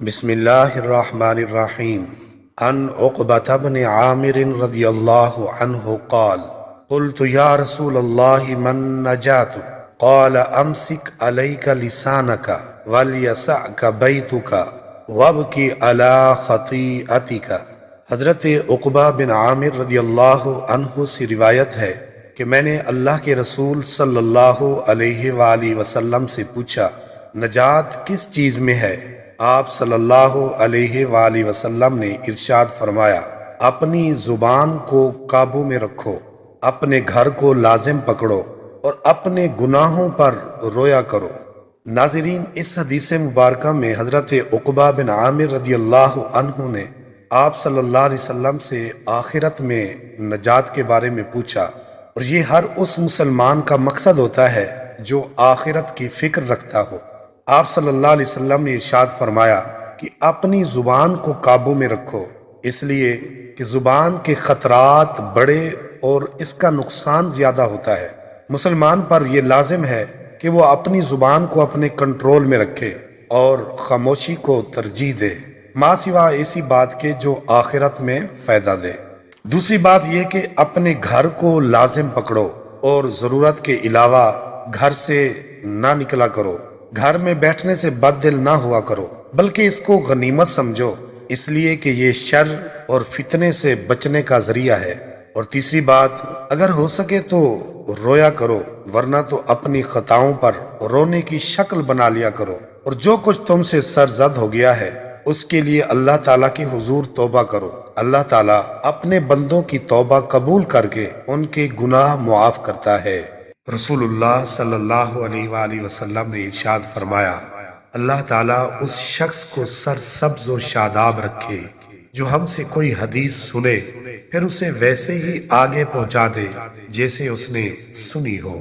بسم اللہ الرحمن الرحیم عن عقبۃ بن عامر رضی اللہ عنہ قال قلت یا رسول اللہ من نجات قال امسک علیک لسانک ولیسعک بیتک وابکی علی خطیئتک۔ حضرت عقبہ بن عامر رضی اللہ عنہ سے روایت ہے کہ میں نے اللہ کے رسول صلی اللہ علیہ وآلہ وسلم سے پوچھا نجات کس چیز میں ہے؟ آپ صلی اللہ علیہ وآلہ وسلم نے ارشاد فرمایا اپنی زبان کو قابو میں رکھو، اپنے گھر کو لازم پکڑو اور اپنے گناہوں پر رویا کرو۔ ناظرین، اس حدیث مبارکہ میں حضرت عقبہ بن عامر رضی اللہ عنہ نے آپ صلی اللہ علیہ وسلم سے آخرت میں نجات کے بارے میں پوچھا، اور یہ ہر اس مسلمان کا مقصد ہوتا ہے جو آخرت کی فکر رکھتا ہو۔ آپ صلی اللہ علیہ وسلم نے ارشاد فرمایا کہ اپنی زبان کو قابو میں رکھو، اس لیے کہ زبان کے خطرات بڑے اور اس کا نقصان زیادہ ہوتا ہے۔ مسلمان پر یہ لازم ہے کہ وہ اپنی زبان کو اپنے کنٹرول میں رکھے اور خاموشی کو ترجیح دے، ماں سوا ایسی بات کے جو آخرت میں فائدہ دے۔ دوسری بات یہ کہ اپنے گھر کو لازم پکڑو اور ضرورت کے علاوہ گھر سے نہ نکلا کرو۔ گھر میں بیٹھنے سے بد دل نہ ہوا کرو، بلکہ اس کو غنیمت سمجھو، اس لیے کہ یہ شر اور فتنے سے بچنے کا ذریعہ ہے۔ اور تیسری بات، اگر ہو سکے تو رویا کرو، ورنہ تو اپنی خطاؤں پر رونے کی شکل بنا لیا کرو، اور جو کچھ تم سے سرزد ہو گیا ہے اس کے لیے اللہ تعالیٰ کے حضور توبہ کرو۔ اللہ تعالیٰ اپنے بندوں کی توبہ قبول کر کے ان کے گناہ معاف کرتا ہے۔ رسول اللہ صلی اللہ علیہ وآلہ وسلم نے ارشاد فرمایا اللہ تعالیٰ اس شخص کو سرسبز و شاداب رکھے جو ہم سے کوئی حدیث سنے پھر اسے ویسے ہی آگے پہنچا دے جیسے اس نے سنی ہو۔